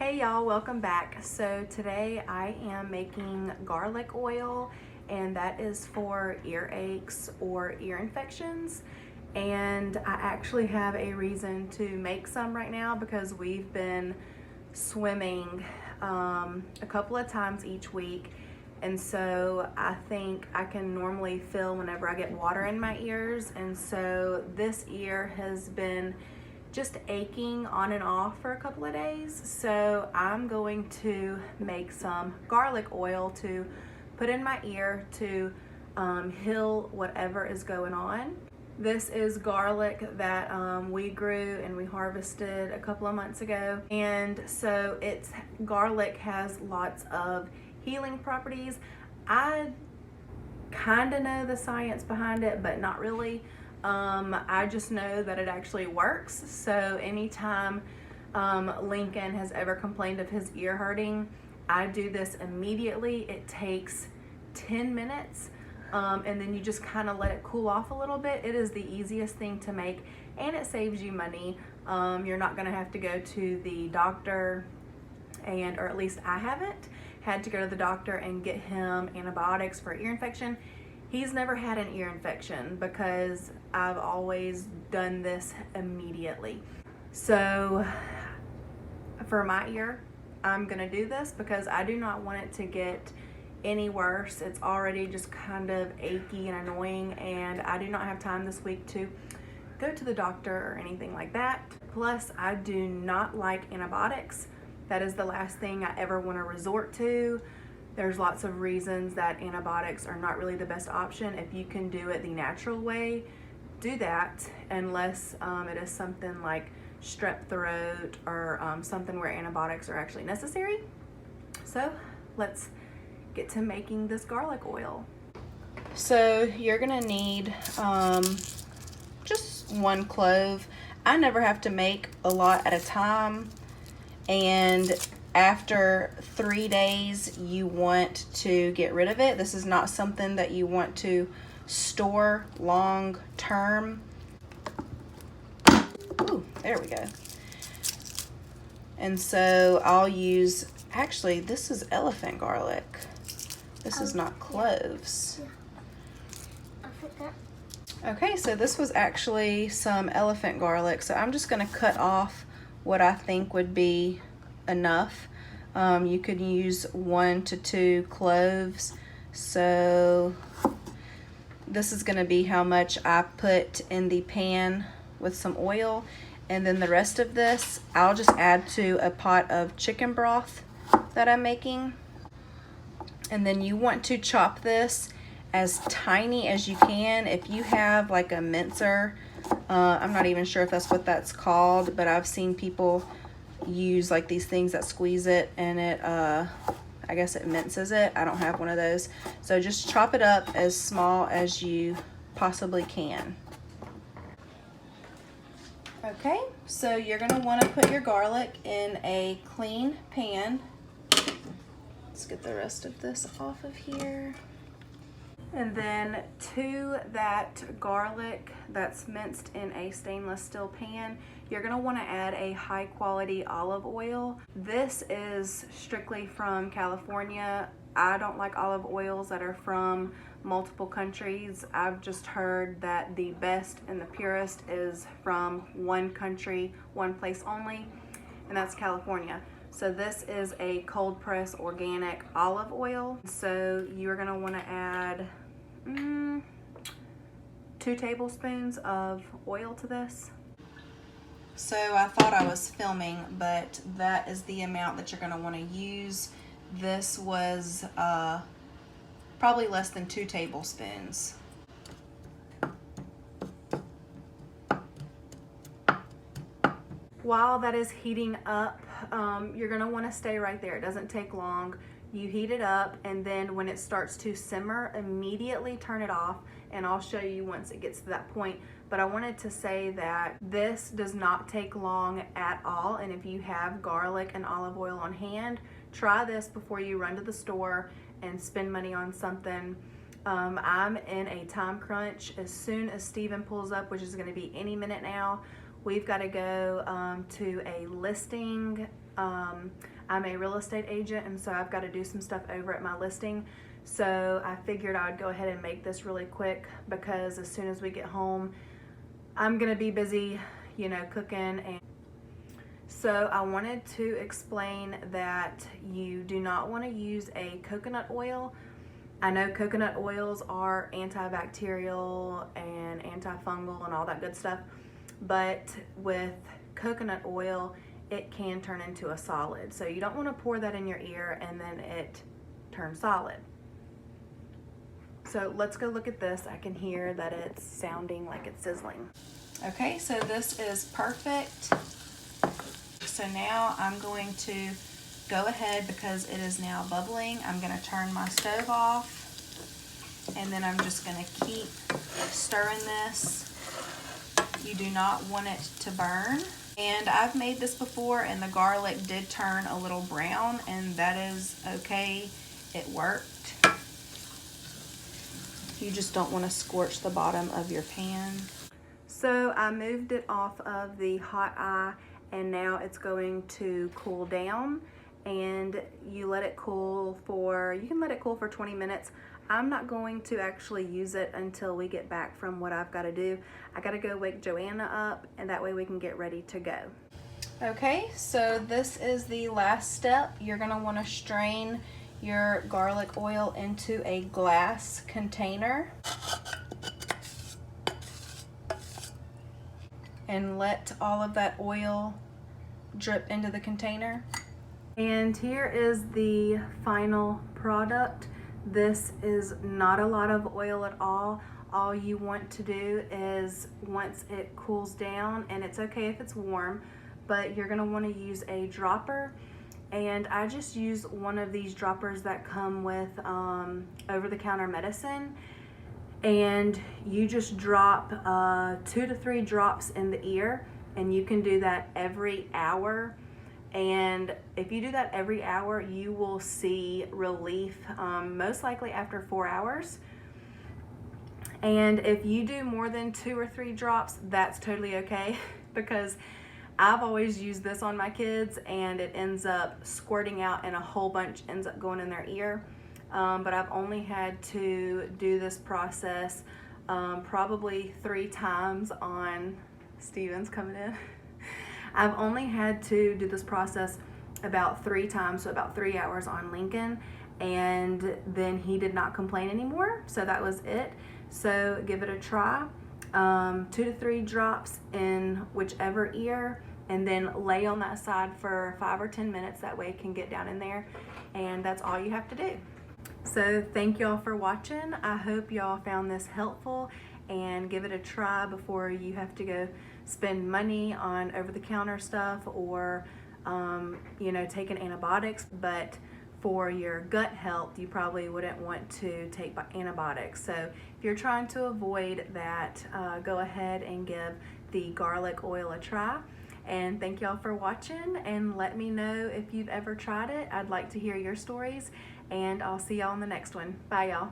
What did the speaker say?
Hey y'all, welcome back. So today I am making garlic oil, and that is for earaches or ear infections. And I actually have a reason to make some right now because we've been swimming a couple of times each week. And so I think I can normally feel whenever I get water in my ears. And so this ear has been just aching on and off for a couple of days. So I'm going to make some garlic oil to put in my ear to heal whatever is going on. This is garlic that we grew and we harvested a couple of months ago. And so garlic has lots of healing properties. I kind of know the science behind it, but not really. I just know that it actually works. So anytime Lincoln has ever complained of his ear hurting, I do this immediately. It takes 10 minutes and then you just kind of let it cool off a little bit. It is the easiest thing to make and it saves you money. You're not going to have to go to the doctor, or at least I haven't had to go to the doctor and get him antibiotics for ear infection. He's never had an ear infection because I've always done this immediately. So for my ear, I'm gonna do this because I do not want it to get any worse. It's already just kind of achy and annoying, and I do not have time this week to go to the doctor or anything like that. Plus, I do not like antibiotics. That is the last thing I ever want to resort to. There's lots of reasons that antibiotics are not really the best option. If you can do it the natural way, do that, unless it is something like strep throat or something where antibiotics are actually necessary. So let's get to making this garlic oil. So you're gonna need just one clove. I never have to make a lot at a time, and after 3 days you want to get rid of it. This is not something that you want to store long term. Ooh, there we go. And so I'll use, actually this is elephant garlic. This is not cloves. I forgot. Okay, so this was actually some elephant garlic. So I'm just gonna cut off what I think would be enough. You could use 1 to 2 cloves. So this is gonna be how much I put in the pan with some oil. And then the rest of this, I'll just add to a pot of chicken broth that I'm making. And then you want to chop this as tiny as you can. If you have like a mincer, I'm not even sure if that's what that's called, but I've seen people use like these things that squeeze it and it I guess it minces it. I don't have one of those. So just chop it up as small as you possibly can. Okay, so you're gonna want to put your garlic in a clean pan. Let's get the rest of this off of here. And then to that garlic that's minced in a stainless steel pan, you're gonna wanna add a high quality olive oil. This is strictly from California. I don't like olive oils that are from multiple countries. I've just heard that the best and the purest is from one country, one place only, and that's California. So this is a cold press organic olive oil. So you're gonna wanna add 2 tablespoons of oil to this. So I thought I was filming, but that is the amount that you're gonna wanna use. This was probably less than 2 tablespoons. While that is heating up, you're gonna wanna stay right there. It doesn't take long. You heat it up, and then when it starts to simmer, immediately turn it off, and I'll show you once it gets to that point. But I wanted to say that this does not take long at all, and if you have garlic and olive oil on hand, try this before you run to the store and spend money on something. I'm in a time crunch. As soon as Steven pulls up, which is gonna be any minute now, we've got to go to a listing I'm a real estate agent, and so I've got to do some stuff over at my listing. So I figured I would go ahead and make this really quick, because as soon as we get home, I'm gonna be busy, you know, cooking. And so I wanted to explain that you do not want to use a coconut oil. I know coconut oils are antibacterial and antifungal and all that good stuff, but with coconut oil, it can turn into a solid. So you don't want to pour that in your ear and then it turns solid. So let's go look at this. I can hear that it's sounding like it's sizzling. Okay, so this is perfect. So now I'm going to go ahead, because it is now bubbling, I'm going to turn my stove off, and then I'm just going to keep stirring this. You do not want it to burn. And I've made this before, and the garlic did turn a little brown, and that is okay. It worked. You just don't want to scorch the bottom of your pan. So I moved it off of the hot eye, and now it's going to cool down, and you let it cool for, you can let it cool for 20 minutes. I'm not going to actually use it until we get back from what I've got to do. I got to go wake Joanna up, and that way we can get ready to go. Okay, so this is the last step. You're going to want to strain your garlic oil into a glass container and let all of that oil drip into the container. And here is the final product. This is not a lot of oil at all. All you want to do is, once it cools down, and it's okay if it's warm, but you're gonna wanna use a dropper. And I just use one of these droppers that come with over-the-counter medicine. And you just drop 2 to 3 drops in the ear, and you can do that every hour. And if you do that every hour, you will see relief, most likely after 4 hours. And if you do more than 2 or 3 drops, that's totally okay, because I've always used this on my kids, and it ends up squirting out, and a whole bunch ends up going in their ear. But I've only had to do this process probably 3 times on Steven's coming in. I've only had to do this process about 3 times, so about 3 hours on Lincoln, and then he did not complain anymore, so that was it. So give it a try. 2 to 3 drops in whichever ear, and then lay on that side for 5 or 10 minutes. That way it can get down in there, and that's all you have to do. So thank y'all for watching. I hope y'all found this helpful, and give it a try before you have to go spend money on over-the-counter stuff, or you know, taking antibiotics. But for your gut health, you probably wouldn't want to take antibiotics. So if you're trying to avoid that, go ahead and give the garlic oil a try. And thank y'all for watching, and let me know if you've ever tried it. I'd like to hear your stories, and I'll see y'all in the next one. Bye, y'all.